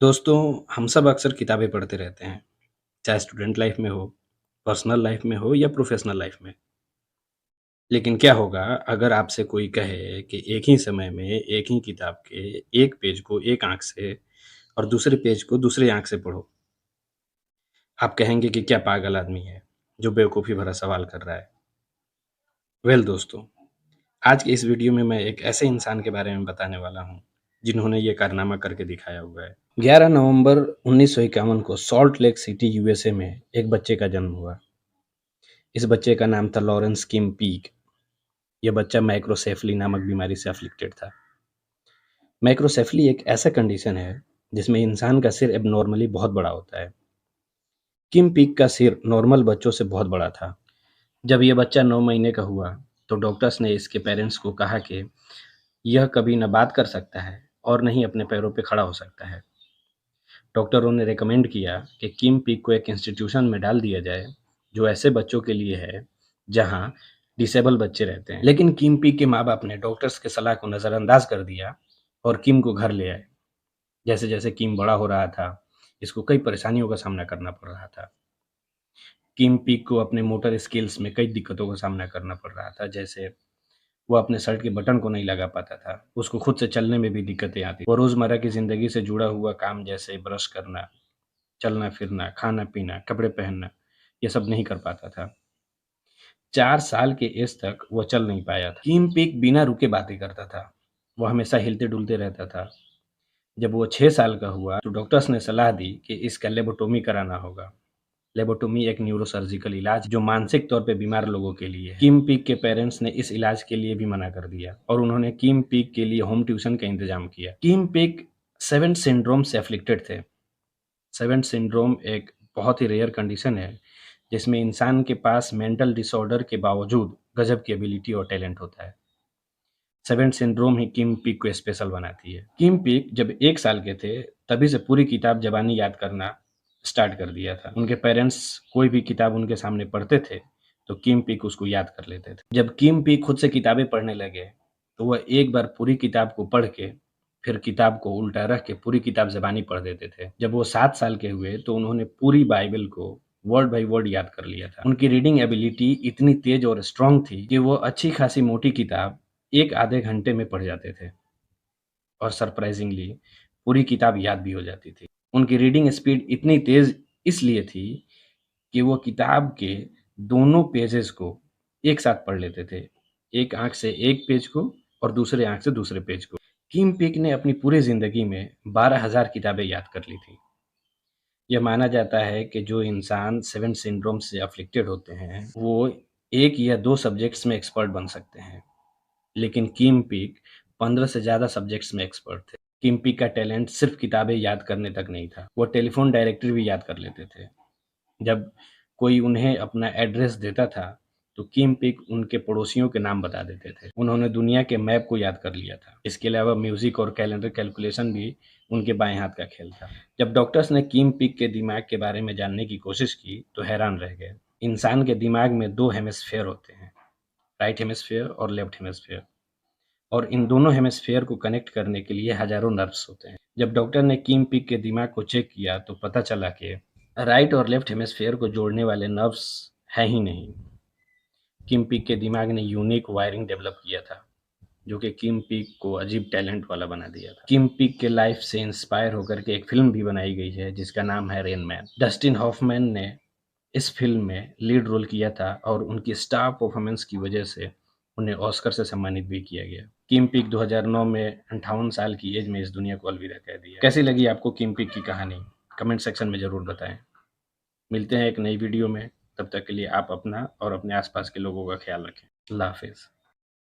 दोस्तों, हम सब अक्सर किताबें पढ़ते रहते हैं, चाहे स्टूडेंट लाइफ में हो, पर्सनल लाइफ में हो या प्रोफेशनल लाइफ में। लेकिन क्या होगा अगर आपसे कोई कहे कि एक ही समय में एक ही किताब के एक पेज को एक आँख से और दूसरे पेज को दूसरी आँख से पढ़ो? आप कहेंगे कि क्या पागल आदमी है, जो बेवकूफ़ी भरा सवाल कर रहा है। दोस्तों, आज के इस वीडियो में मैं एक ऐसे इंसान के बारे में बताने वाला हूँ, जिन्होंने ये कारनामा करके दिखाया हुआ है। 11 नवंबर 1951 को सॉल्ट लेक सिटी, यूएसए में एक बच्चे का जन्म हुआ। इस बच्चे का नाम था लॉरेंस किम पीक। यह बच्चा माइक्रोसेफली नामक बीमारी से अफ़्लिक्टेड था। माइक्रोसेफली एक ऐसा कंडीशन है, जिसमें इंसान का सिर एब्नॉर्मली बहुत बड़ा होता है। किम पीक का सिर नॉर्मल बच्चों से बहुत बड़ा था। जब यह बच्चा 9 महीने का हुआ, तो डॉक्टर्स ने इसके पेरेंट्स को कहा कि यह कभी न बात कर सकता है और न ही अपने पैरों पे खड़ा हो सकता है। डॉक्टरों ने रिकमेंड किया कि किम पीक को एक इंस्टीट्यूशन में डाल दिया जाए, जो ऐसे बच्चों के लिए है, जहाँ डिसेबल बच्चे रहते हैं। लेकिन किम पीक के माँ-बाप ने डॉक्टर्स की सलाह को नज़रअंदाज कर दिया और किम को घर ले आए। जैसे-जैसे किम बड़ा हो रहा था, इसको कई परेशानियों का सामना करना पड़ रहा था। किम पीक को अपने मोटर स्किल्स में कई दिक्कतों का सामना करना पड़ रहा था, जैसे वो अपने शर्ट के बटन को नहीं लगा पाता था, उसको खुद से चलने में भी दिक्कतें आती। वो रोज़मर्रा की ज़िंदगी से जुड़ा हुआ काम जैसे ब्रश करना, चलना-फिरना, खाना-पीना, कपड़े पहनना, ये सब नहीं कर पाता था। 4 साल के एज तक वो चल नहीं पाया था। किम पीक बिना रुके बातें करता था। वो हमेशा हिलते-डुलते रहता था। जब वो 6 साल का हुआ, तो डॉक्टर्स ने सलाह दी कि इसका लेबोटोमी कराना होगा। लेबोटोमी एक न्यूरोसर्जिकल इलाज जो मानसिक तौर पे बीमार लोगों के लिए है। किम पीक के पेरेंट्स ने इस इलाज के लिए भी मना कर दिया और उन्होंने किम पीक के लिए होम ट्यूशन का इंतज़ाम किया। किम पीक सेवेंथ सिंड्रोम से अफ़्लिक्टेड थे। सेवेंथ सिंड्रोम एक बहुत ही रेयर कंडीशन है, जिसमें इंसान के पास मेंटल डिसऑर्डर के बावजूद गज़ब की एबिलिटी और टैलेंट होता है। सेवेंथ सिंड्रोम ही किम पीक को स्पेशल बनाती है। किम पीक जब 1 साल के थे, तभी से पूरी किताब ज़बानी याद करना स्टार्ट कर दिया था। उनके पेरेंट्स कोई भी किताब उनके सामने पढ़ते थे, तो किम पीक उसको याद कर लेते थे। जब किम पीक खुद से किताबें पढ़ने लगे, तो वह एक बार पूरी किताब को पढ़ के, फिर किताब को उल्टा रख के पूरी किताब ज़बानी पढ़ देते थे। जब वो 7 साल के हुए, तो उन्होंने पूरी बाइबल को वर्ड बाय वर्ड याद कर लिया था। उनकी रीडिंग एबिलिटी इतनी तेज़ और स्ट्रॉन्ग थी कि वो अच्छी खासी मोटी किताब 1 आधे घंटे में पढ़ जाते थे और सरप्राइज़िंगली पूरी किताब याद भी हो जाती थी। उनकी रीडिंग स्पीड इतनी तेज़ इसलिए थी कि वो किताब के दोनों पेजेज़ को एक साथ पढ़ लेते थे। एक आँख से एक पेज को और दूसरे आँख से दूसरे पेज को। किम पीक ने अपनी पूरी ज़िंदगी में 12,000 किताबें याद कर ली थी। यह माना जाता है कि जो इंसान सेवेंथ सिंड्रोम से अफ़्लिक्टेड होते हैं, वो 1 या 2 सब्जेक्ट्स में एक्सपर्ट बन सकते हैं। लेकिन किम पीक 15 से ज़्यादा सब्जेक्ट्स में एक्सपर्ट थे। किम पीक का टैलेंट सिर्फ़ किताबें याद करने तक नहीं था, वो टेलीफ़ोन डायरेक्टरी भी याद कर लेते थे। जब कोई उन्हें अपना एड्रेस देता था, तो किम पीक उनके पड़ोसियों के नाम बता देते थे। उन्होंने दुनिया के मैप को याद कर लिया था। इसके अलावा म्यूज़िक और कैलेंडर कैलकुलेशन भी उनके बाएँ हाथ का खेल था। जब डॉक्टर्स ने किम पीक के दिमाग के बारे में जानने की कोशिश की, तो हैरान रह गए। इंसान के दिमाग में 2 हेमिस्फीयर होते हैं, राइट हेमिस्फीयर और लेफ्ट हेमिस्फीयर। और इन दोनों हेमिस्फीयर को कनेक्ट करने के लिए हज़ारों नर्व्स होते हैं। जब डॉक्टर ने किम पीक के दिमाग को चेक किया, तो पता चला कि राइट और लेफ्ट हेमिस्फीयर को जोड़ने वाले नर्व्स हैं ही नहीं। किम पीक के दिमाग ने यूनिक वायरिंग डेवलप किया था, जो कि किम पीक को अजीब टैलेंट वाला बना दिया था। किम पीक के लाइफ से इंस्पायर होकर के एक फ़िल्म भी बनाई गई है, जिसका नाम है रेन मैन। डस्टिन हॉफमैन ने इस फ़िल्म में लीड रोल किया था और उनकी स्टार परफ़ॉर्मेंस की वजह से उन्हें ऑस्कर से सम्मानित भी किया गया। किम पीक 2009 में 58 साल की एज में इस दुनिया को अलविदा कह दिया। कैसी लगी आपको किम पीक की कहानी? कमेंट सेक्शन में ज़रूर बताएँ। मिलते हैं एक नई वीडियो में, तब तक के लिए आप अपना और अपने आस-पास के लोगों का ख़्याल रखें। अल्लाह हाफ़िज़।